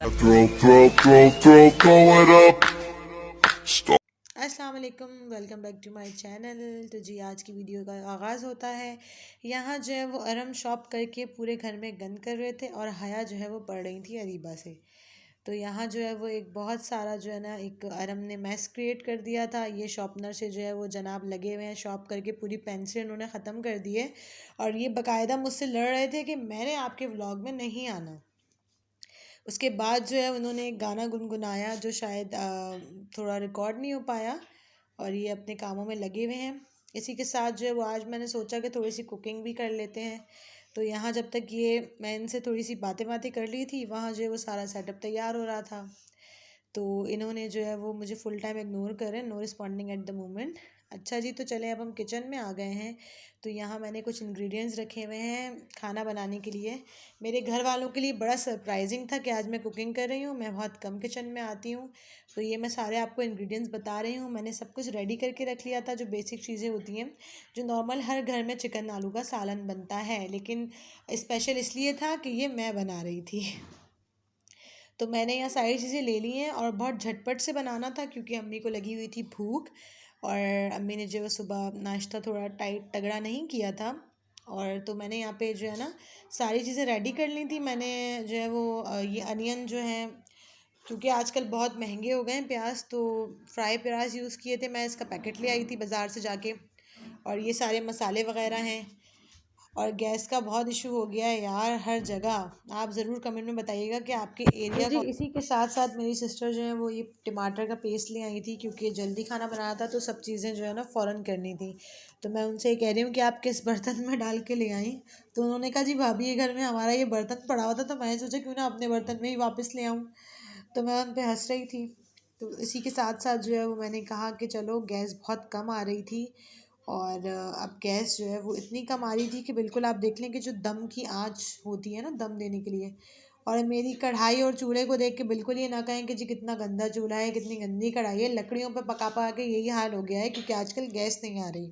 Throw it up. Stop. अस्सलाम वालेकुम, welcome back to my channel. तो जी आज की वीडियो का आगाज़ होता है। यहाँ जो है वो अरम शॉप करके पूरे घर में गंद कर रहे थे और हया जो है वो पढ़ रही थी अरीबा से। तो यहाँ जो है वो एक बहुत सारा जो है ना एक अरम ने मैस क्रिएट कर दिया था। ये शॉपनर से जो है वो जनाब लगे हुए हैं शॉप करके पूरी पेंसिल उन्होंने ख़त्म कर दी है। और ये बाकायदा मुझसे लड़ रहे थे कि मैंने आपके व्लॉग में नहीं आना। उसके बाद जो है उन्होंने एक गाना गुनगुनाया जो शायद थोड़ा रिकॉर्ड नहीं हो पाया और ये अपने कामों में लगे हुए हैं। इसी के साथ जो है वो आज मैंने सोचा कि थोड़ी सी कुकिंग भी कर लेते हैं। तो यहाँ जब तक ये मैं इनसे थोड़ी सी बातें बातें कर ली थी, वहाँ जो है वो सारा सेटअप तैयार हो रहा था। तो इन्होंने जो है वो मुझे फुल टाइम इग्नोर कर रहे हैं, no responding at the moment. अच्छा जी, तो चलें अब हम किचन में आ गए हैं। तो यहाँ मैंने कुछ इंग्रेडिएंट्स रखे हुए हैं खाना बनाने के लिए। मेरे घर वालों के लिए बड़ा सरप्राइजिंग था कि आज मैं कुकिंग कर रही हूँ। मैं बहुत कम किचन में आती हूँ। तो ये मैं सारे आपको इंग्रेडिएंट्स बता रही हूँ। मैंने सब कुछ रेडी करके रख लिया था, जो बेसिक चीज़ें होती हैं, जो नॉर्मल हर घर में चिकन आलू का सालन बनता है, लेकिन स्पेशल इसलिए था कि ये मैं बना रही थी। तो मैंने यहाँ सारी चीज़ें ले ली हैं और बहुत झटपट से बनाना था क्योंकि अम्मी को लगी हुई थी भूख। और अम्मी ने जो है सुबह नाश्ता थोड़ा टाइट तगड़ा नहीं किया था। और तो मैंने यहाँ पे जो है ना सारी चीज़ें रेडी कर ली थी। मैंने जो है वो ये अनियन जो है, क्योंकि आजकल बहुत महंगे हो गए हैं प्याज, तो फ्राई प्याज यूज़ किए थे। मैं इसका पैकेट ले आई थी बाज़ार से जाके। और ये सारे मसाले वगैरह हैं। और गैस का बहुत इशू हो गया है यार हर जगह। आप ज़रूर कमेंट में बताइएगा कि आपके एरिया जी। इसी के साथ साथ मेरी सिस्टर जो है वो ये टमाटर का पेस्ट ले आई थी क्योंकि जल्दी खाना बनाना था, तो सब चीज़ें जो है ना फ़ौरन करनी थी। तो मैं उनसे ये कह रही हूँ कि आप किस बर्तन में डाल के ले आई। तो उन्होंने कहा जी भाभी, ये घर में हमारा ये बर्तन पड़ा हुआ था, तो मैंने सोचा क्यों ना अपने बर्तन में ही वापस ले आऊँ। तो मैं उन पर हंस रही थी। तो इसी के साथ साथ जो है वो मैंने कहा कि चलो, गैस बहुत कम आ रही थी। और अब गैस जो है वो इतनी कम आ रही थी कि बिल्कुल आप देख लें कि जो दम की आँच होती है ना दम देने के लिए। और मेरी कढ़ाई और चूल्हे को देख के बिल्कुल ये ना कहें कि जी कितना गंदा चूल्हा है, कितनी गंदी कढ़ाई है। लकड़ियों पर पका पका के यही हाल हो गया है क्योंकि आजकल गैस नहीं आ रही।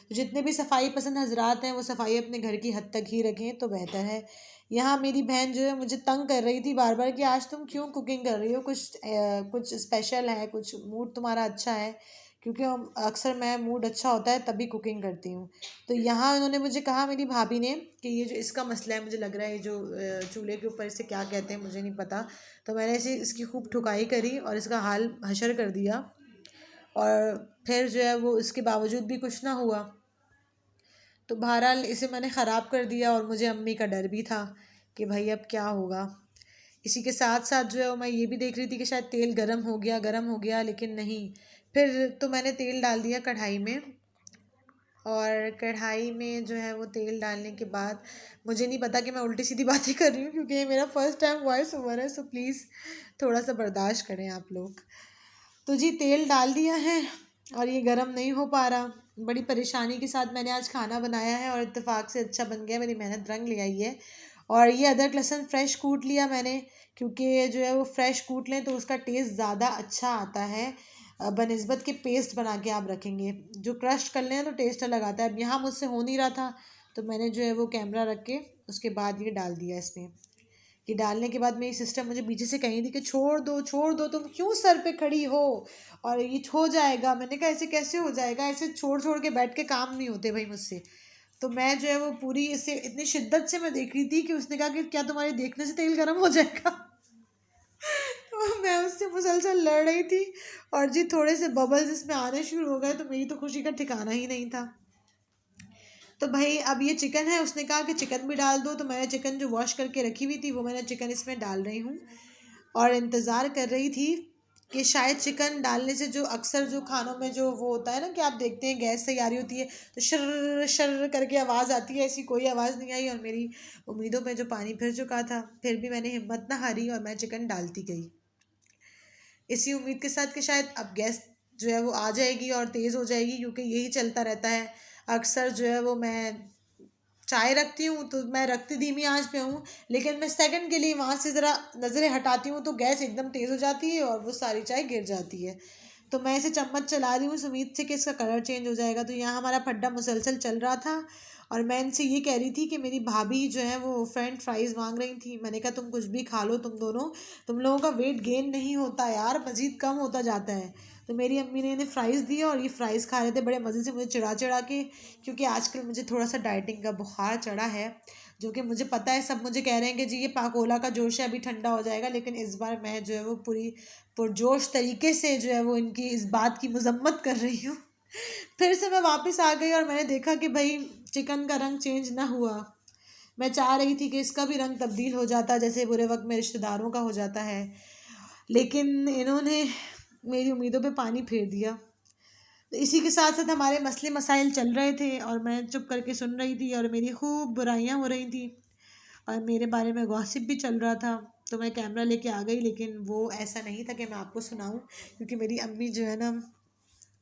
तो जितने भी सफाई पसंद हजरात हैं वो सफाई अपने घर की हद तक ही रखें तो बेहतर है। यहाँ मेरी बहन जो है मुझे तंग कर रही थी बार बार कि आज तुम क्यों कुकिंग कर रही हो, कुछ स्पेशल है, कुछ मूड तुम्हारा अच्छा है। क्योंकि अक्सर मैं मूड अच्छा होता है तभी कुकिंग करती हूँ। तो यहाँ उन्होंने मुझे कहा, मेरी भाभी ने, कि ये जो इसका मसला है, मुझे लग रहा है ये जो चूल्हे के ऊपर इसे क्या कहते हैं मुझे नहीं पता। तो मैंने इसे इसकी खूब ठुकाई करी और इसका हाल हशर कर दिया। और फिर जो है वो इसके बावजूद भी कुछ ना हुआ। तो बहरहाल इसे मैंने ख़राब कर दिया और मुझे अम्मी का डर भी था कि भाई अब क्या होगा। इसी के साथ साथ जो है मैं ये भी देख रही थी कि शायद तेल गर्म हो गया, लेकिन नहीं। फिर तो मैंने तेल डाल दिया कढ़ाई में। और कढ़ाई में जो है वो तेल डालने के बाद, मुझे नहीं पता कि मैं उल्टी सीधी बातें कर रही हूँ क्योंकि ये मेरा फर्स्ट टाइम वॉइस ओवर है, सो प्लीज़ थोड़ा सा बर्दाश्त करें आप लोग। तो जी तेल डाल दिया है और ये गर्म नहीं हो पा रहा। बड़ी परेशानी के साथ मैंने आज खाना बनाया है और इत्तेफाक से अच्छा बन गया, मेरी मेहनत रंग ले आई है। और ये अदरक लहसुन फ्रेश कूट लिया मैंने, क्योंकि जो है वो फ्रेश कूट लें तो उसका टेस्ट ज़्यादा अच्छा आता है बनिस्बत के पेस्ट बना के आप रखेंगे। जो क्रश कर लें तो टेस्ट अलग आता है। अब यहाँ मुझसे हो नहीं रहा था, तो मैंने जो है वो कैमरा रख के उसके बाद ये डाल दिया इसमें। ये डालने के बाद मेरी सिस्टर मुझे पीछे से कही थी कि छोड़ दो, तुम क्यों सर पे खड़ी हो, और ये हो जाएगा। मैंने कहा ऐसे कैसे हो जाएगा, ऐसे छोड़ छोड़ के बैठ के काम नहीं होते भाई मुझसे। तो मैं जो है वो पूरी इसे इतनी शिद्दत से मैं देख रही थी कि उसने कहा कि क्या तुम्हारे देखने से तेल गर्म हो जाएगा। तो मैं उससे मुसलसल लड़ रही थी। और जी थोड़े से बबल्स इसमें आने शुरू हो गए तो मेरी तो खुशी का ठिकाना ही नहीं था। तो भाई अब ये चिकन है, उसने कहा कि चिकन भी डाल दो, तो मैंने चिकन जो वॉश करके रखी हुई थी वो मैंने चिकन इसमें डाल रही हूँ। और इंतज़ार कर रही थी कि शायद चिकन डालने से जो अक्सर जो खानों में जो वो होता है ना कि आप देखते हैं गैस से आ रही होती है तो शर शर करके आवाज़ आती है, ऐसी कोई आवाज़ नहीं आई और मेरी उम्मीदों में जो पानी फिर चुका था। फिर भी मैंने हिम्मत ना हारी और मैं चिकन डालती गई, इसी उम्मीद के साथ कि शायद अब गैस जो है वो आ जाएगी और तेज़ हो जाएगी, क्योंकि यही चलता रहता है अक्सर। जो है वो मैं चाय रखती हूँ तो मैं रखती धीमी आंच पे हूँ, लेकिन मैं सेकंड के लिए वहाँ से ज़रा नज़रें हटाती हूँ तो गैस एकदम तेज़ हो जाती है और वो सारी चाय गिर जाती है। तो मैं इसे चम्मच चला रही हूँ इस उम्मीद से कि इसका कलर चेंज हो जाएगा। तो यहाँ हमारा फड्डा मुसलसल चल रहा था और मैं इनसे ये कह रही थी कि मेरी भाभी जो है वो फ्रेंच फ्राइज़ मांग रही थी। मैंने कहा तुम कुछ भी खा लो तुम दोनों, तुम लोगों का वेट गेन नहीं होता यार, मज़ीद कम होता जाता है। तो मेरी अम्मी ने इन्हें फ़्राइज़ दिए और ये फ़्राइज़ खा रहे थे बड़े मज़े से, मुझे चिढ़ा चिढ़ा के, क्योंकि आजकल मुझे थोड़ा सा डाइटिंग का बुखार चढ़ा है, जो कि मुझे पता है सब मुझे कह रहे हैं कि जी ये पाकोला का जोश है अभी ठंडा हो जाएगा, लेकिन इस बार मैं जो है वो पूरी पुरजोश तरीके से जो है वो इनकी इस बात की मजम्मत कर रही हूँ। फिर से मैं वापस आ गई और मैंने देखा कि भाई चिकन का रंग चेंज ना हुआ। मैं चाह रही थी कि इसका भी रंग तब्दील हो जाता जैसे बुरे वक्त में रिश्तेदारों का हो जाता है, लेकिन इन्होंने मेरी उम्मीदों पे पानी फेर दिया। तो इसी के साथ साथ हमारे मसले मसाइल चल रहे थे और मैं चुप करके सुन रही थी और मेरी खूब बुराइयां हो रही थी और मेरे बारे में गॉसिप भी चल रहा था। तो मैं कैमरा लेके आ गई, लेकिन वो ऐसा नहीं था कि मैं आपको सुनाऊं, क्योंकि मेरी अम्मी जो है ना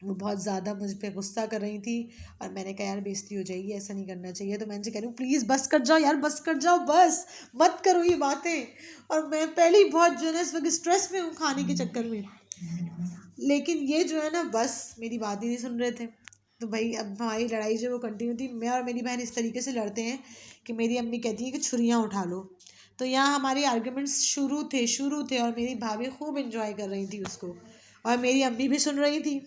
वो बहुत ज़्यादा मुझ पे गुस्सा कर रही थी और मैंने कहा यार बेइज्जती हो जाएगी, ऐसा नहीं करना चाहिए। तो मैं इनसे कह रही हूँ प्लीज़ बस कर जाओ यार, बस कर जाओ, बस मत करो ये बातें। और मैं पहले ही बहुत जो है ना इस वक्त स्ट्रेस में हूँ खाने के चक्कर में, लेकिन ये जो है ना बस मेरी बात ही नहीं सुन रहे थे। तो भाई अब हमारी लड़ाई जो है वो कंटिन्यू थी। मैं और मेरी बहन इस तरीके से लड़ते हैं कि मेरी अम्मी कहती है कि छुरियाँ उठा लो। तो यहाँ हमारी आर्ग्यूमेंट्स शुरू थे और मेरी भाभी खूब इंजॉय कर रही थी उसको और मेरी अम्मी भी सुन रही थी।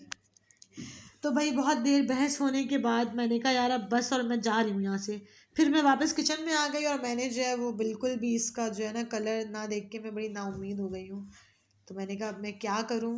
तो भाई बहुत देर बहस होने के बाद मैंने कहा यार अब बस, और मैं जा रही हूँ यहाँ से। फिर मैं वापस किचन में आ गई और मैंने जो है वो बिल्कुल भी इसका जो है ना कलर ना देख के मैं बड़ी नाउम्मीद हो गई हूँ। तो मैंने कहा अब मैं क्या करूँ।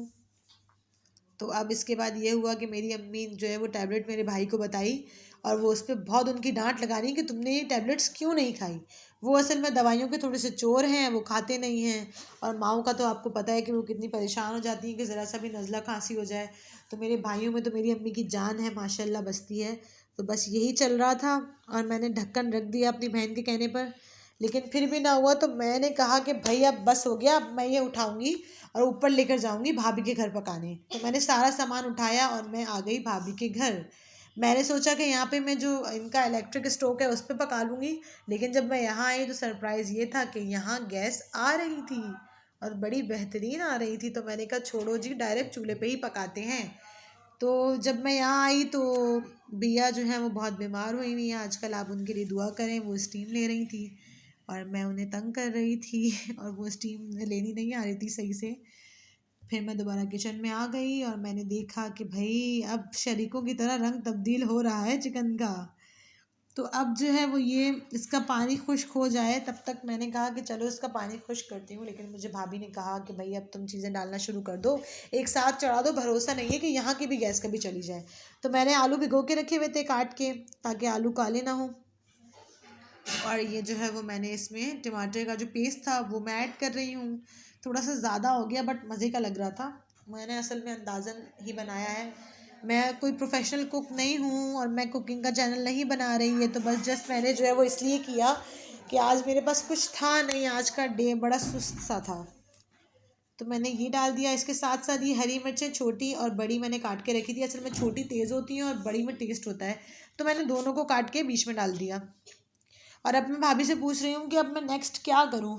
तो अब इसके बाद ये हुआ कि मेरी अम्मी जो है वो टैबलेट मेरे भाई को बताई और वो उस पर बहुत उनकी डांट लगा रही कि तुमने ये टैबलेट्स क्यों नहीं खाई। वो असल में दवाइयों के थोड़े से चोर हैं, वो खाते नहीं हैं। और माँओं का तो आपको पता है कि वो कितनी परेशान हो जाती हैं कि ज़रा सा भी नज़ला खांसी हो जाए। तो मेरे भाइयों में तो मेरी अम्मी की जान है, माशाल्लाह बसती है। तो बस यही चल रहा था और मैंने ढक्कन रख दिया अपनी बहन के कहने पर, लेकिन फिर भी ना हुआ। तो मैंने कहा कि भाई अब बस हो गया, अब मैं ये उठाऊंगी और ऊपर लेकर जाऊंगी भाभी के घर पकाने। तो मैंने सारा सामान उठाया और मैं आ गई भाभी के घर। मैंने सोचा कि यहाँ पे मैं जो इनका इलेक्ट्रिक स्टोव है उस पर पका लूँगी, लेकिन जब मैं यहाँ आई तो सरप्राइज़ ये था कि यहाँ गैस आ रही थी और बड़ी बेहतरीन आ रही थी। तो मैंने कहा छोड़ो जी, डायरेक्ट चूल्हे पे ही पकाते हैं। तो जब मैं यहाँ आई तो बिया जो है वो बहुत बीमार हुई हुई हैं आजकल, आप उनके लिए दुआ करें। वो स्टीम ले रही थी और मैं उन्हें तंग कर रही थी और वो स्टीम लेनी नहीं आ रही थी सही से। फिर मैं दोबारा किचन में आ गई और मैंने देखा कि भाई अब शरीकों की तरह रंग तब्दील हो रहा है चिकन का। तो अब जो है वो ये इसका पानी खुश्क हो जाए तब तक मैंने कहा कि चलो इसका पानी खुश्क करती हूँ, लेकिन मुझे भाभी ने कहा कि भाई अब तुम चीज़ें डालना शुरू कर दो, एक साथ चढ़ा दो, भरोसा नहीं है कि यहाँ की भी गैस कभी चली जाए। तो मैंने आलू भिगो के रखे हुए थे काट के, ताकि आलू काले ना हो। और ये जो है वो मैंने इसमें टमाटर का जो पेस्ट था वो मैं ऐड कर रही हूँ। थोड़ा सा ज़्यादा हो गया बट मज़े का लग रहा था। मैंने असल में अंदाज़न ही बनाया है, मैं कोई प्रोफेशनल कुक नहीं हूँ और मैं कुकिंग का चैनल नहीं बना रही है। तो बस जस्ट मैंने जो है वो इसलिए किया कि आज मेरे पास कुछ था नहीं, आज का डे बड़ा सुस्त सा था। तो मैंने ये डाल दिया। इसके साथ साथ ये हरी मिर्चें छोटी और बड़ी मैंने काट के रखी थी। असल में छोटी तेज़ होती हैं और बड़ी में टेस्ट होता है, तो मैंने दोनों को काट के बीच में डाल दिया। और अब मैं भाभी से पूछ रही हूँ कि अब मैं नेक्स्ट क्या करूँ।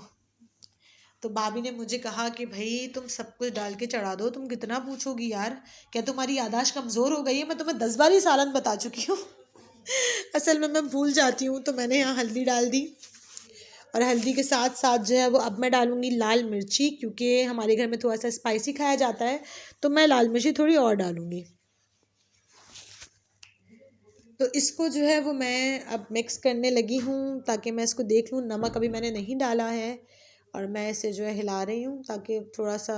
तो भाभी ने मुझे कहा कि भाई तुम सब कुछ डाल के चढ़ा दो, तुम कितना पूछोगी यार, क्या तुम्हारी याददाश्त कमज़ोर हो गई है, मैं तुम्हें 10 बार ही सालन बता चुकी हूँ। असल में मैं भूल जाती हूँ। तो मैंने यहाँ हल्दी डाल दी और हल्दी के साथ साथ जो है वो अब मैं डालूँगी लाल मिर्ची, क्योंकि हमारे घर में थोड़ा सा स्पाइसी खाया जाता है, तो मैं लाल मिर्ची थोड़ी और डालूँगी। तो इसको जो है वो मैं अब मिक्स करने लगी हूँ ताकि मैं इसको देख लूँ, नमक अभी मैंने नहीं डाला है। और मैं इसे जो है हिला रही हूँ ताकि थोड़ा सा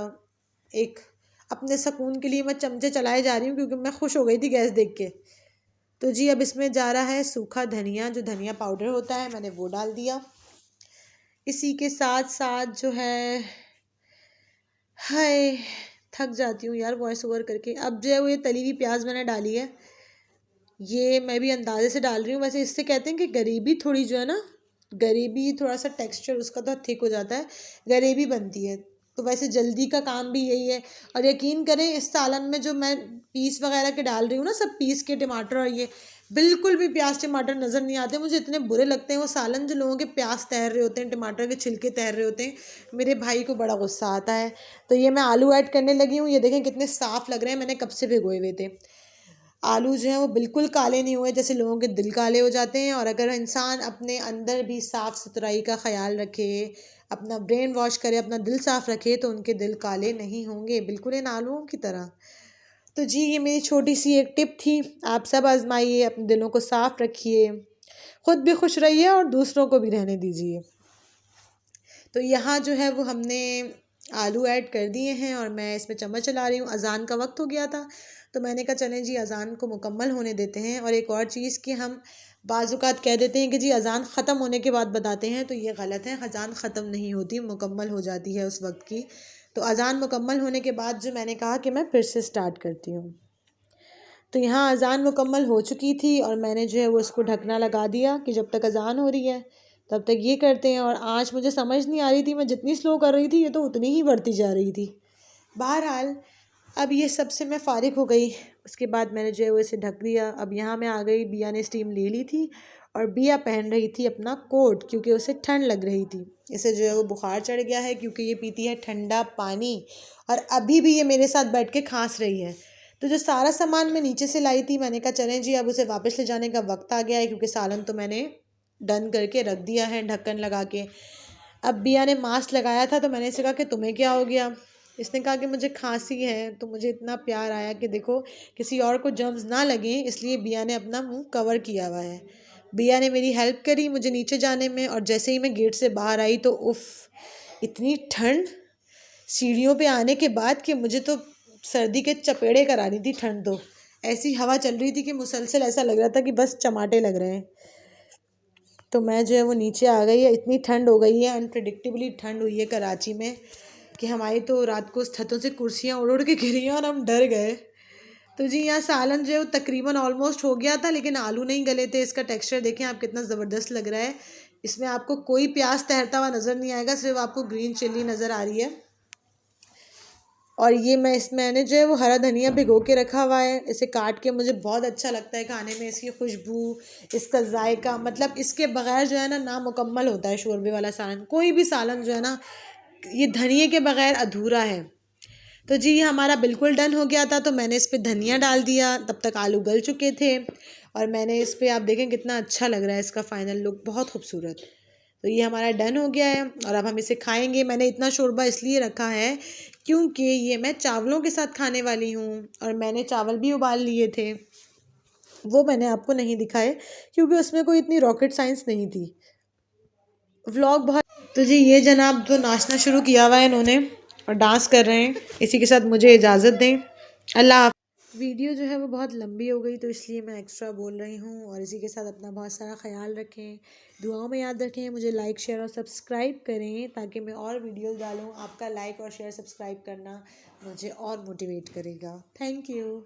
एक अपने सुकून के लिए मैं चमचे चलाए जा रही हूँ, क्योंकि मैं खुश हो गई थी गैस देख के। तो जी अब इसमें जा रहा है सूखा धनिया, जो धनिया पाउडर होता है मैंने वो डाल दिया। इसी के साथ साथ जो है, हाय थक जाती हूँ यार वॉइस ओवर करके। अब जो है वो ये तली हुई प्याज मैंने डाली है, ये मैं भी अंदाजे से डाल रही हूँ। वैसे इससे कहते हैं कि गरीबी थोड़ी जो है ना, गरीबी थोड़ा सा टेक्सचर उसका तो थिक हो जाता है, गरीबी बनती है। तो वैसे जल्दी का काम भी यही है। और यकीन करें इस सालन में जो मैं पीस वगैरह के डाल रही हूँ ना, सब पीस के टमाटर और ये, बिल्कुल भी प्याज टमाटर नज़र नहीं आते, मुझे इतने बुरे लगते हैं वो सालन जो लोगों के प्याज तैर रहे होते हैं, टमाटर के छिलके तैर रहे होते हैं, मेरे भाई को बड़ा गुस्सा आता है। तो ये मैं आलू ऐड करने लगी हूँ, ये देखें कितने साफ़ लग रहे हैं, मैंने कब से भिगोए हुए थे। आलू जो हैं वो बिल्कुल काले नहीं हुए जैसे लोगों के दिल काले हो जाते हैं, और अगर इंसान अपने अंदर भी साफ़ सुथराई का ख़्याल रखे, अपना ब्रेन वॉश करे, अपना दिल साफ़ रखे, तो उनके दिल काले नहीं होंगे, बिल्कुल इन आलूओं की तरह। तो जी ये मेरी छोटी सी एक टिप थी, आप सब आजमाइए, अपने दिलों को साफ़ रखिए, खुद भी खुश रहिए और दूसरों को भी रहने दीजिए। तो यहाँ जो है वो हमने आलू ऐड कर दिए हैं और मैं इसमें चम्मच चला रही हूँ। अज़ान का वक्त हो गया था, तो मैंने कहा चलें जी अज़ान को मुकम्मल होने देते हैं। और एक और चीज़ कि हम बाज़ात कहते हैं कि जी अज़ान ख़त्म होने के बाद बताते हैं, तो ये गलत है, अज़ान ख़त्म नहीं होती, मुकम्मल हो जाती है उस वक्त की। तो अज़ान मुकम्मल होने के बाद जो मैंने कहा कि मैं फिर से स्टार्ट करती हूँ। तो यहाँ अज़ान मुकम्मल हो चुकी थी और मैंने जो है वो इसको ढकना लगा दिया कि जब तक अज़ान हो रही है तब तक ये करते हैं। और आँच मुझे समझ नहीं आ रही थी, मैं जितनी स्लो कर रही थी ये तो उतनी ही बढ़ती जा रही थी। बहरहाल अब ये सब से मैं फ़ारिग हो गई, उसके बाद मैंने जो है वो इसे ढक दिया। अब यहाँ मैं आ गई, बिया ने स्टीम ले ली थी और बिया पहन रही थी अपना कोट क्योंकि उसे ठंड लग रही थी। इसे जो है वो बुखार चढ़ गया है क्योंकि ये पीती है ठंडा पानी, और अभी भी ये मेरे साथ बैठ के खांस रही है। तो जो सारा सामान मैं नीचे से लाई थी, मैंने कहा चलें जी अब उसे वापस ले जाने का वक्त आ गया है, क्योंकि सालन तो मैंने डन करके रख दिया है ढक्कन लगा के। अब बिया ने मास्क लगाया था तो मैंने इसे कहा कि तुम्हें क्या हो गया। इसने कहा कि मुझे खांसी है। तो मुझे इतना प्यार आया कि देखो किसी और को जर्म्स ना लगे, इसलिए बिया ने अपना मुंह कवर किया हुआ है। बिया ने मेरी हेल्प करी मुझे नीचे जाने में, और जैसे ही मैं गेट से बाहर आई तो उफ़, इतनी ठंड सीढ़ियों पे आने के बाद कि मुझे तो सर्दी के चपेड़े करा रही थी ठंड। तो ऐसी हवा चल रही थी कि मुसलसल ऐसा लग रहा था कि बस चमाटे लग रहे हैं। तो मैं जो है वो नीचे आ गई है, इतनी ठंड हो गई है, अनप्रिडिक्टेबली ठंड हुई है कराची में कि हमारी तो रात को छतों से कुर्सियाँ उड़ उड़ के गिरी और हम डर गए। तो जी यहाँ सालन जो है वो तकरीबन ऑलमोस्ट हो गया था, लेकिन आलू नहीं गले थे। इसका टेक्सचर देखें आप कितना ज़बरदस्त लग रहा है। इसमें आपको कोई प्याज तैरता हुआ नज़र नहीं आएगा, सिर्फ आपको ग्रीन चिल्ली नज़र आ रही है। और ये मैंने जो है वो हरा धनिया भिगो के रखा हुआ है, इसे काट के मुझे बहुत अच्छा लगता है खाने में। इसकी खुशबू, इसका जायका, मतलब इसके बगैर जो है ना नामुकम्मल होता है शोरबे वाला सालन। कोई भी सालन जो है ना ये धनिए के बगैर अधूरा है। तो जी हमारा बिल्कुल डन हो गया था, तो मैंने इस पर धनिया डाल दिया। तब तक आलू गल चुके थे और मैंने इस पर, आप देखें कितना अच्छा लग रहा है इसका फाइनल लुक, बहुत खूबसूरत। तो ये हमारा डन हो गया है और अब हम इसे खाएंगे। मैंने इतना शोरबा इसलिए रखा है क्योंकि ये मैं चावलों के साथ खाने वाली हूँ, और मैंने चावल भी उबाल लिए थे, वो मैंने आपको नहीं दिखाए क्योंकि उसमें कोई इतनी रॉकेट साइंस नहीं थी। व्लॉग बहुत। तो जी ये जनाब तो नाचना शुरू किया हुआ है इन्होंने और डांस कर रहे हैं। इसी के साथ मुझे इजाज़त दें, अल्लाह हाफ़िज़। वीडियो जो है वो बहुत लंबी हो गई तो इसलिए मैं एक्स्ट्रा बोल रही हूँ, और इसी के साथ अपना बहुत सारा ख्याल रखें, दुआओं में याद रखें, मुझे लाइक शेयर और सब्सक्राइब करें ताकि मैं और वीडियोस डालूँ। आपका लाइक और शेयर सब्सक्राइब करना मुझे और मोटिवेट करेगा। Thank you.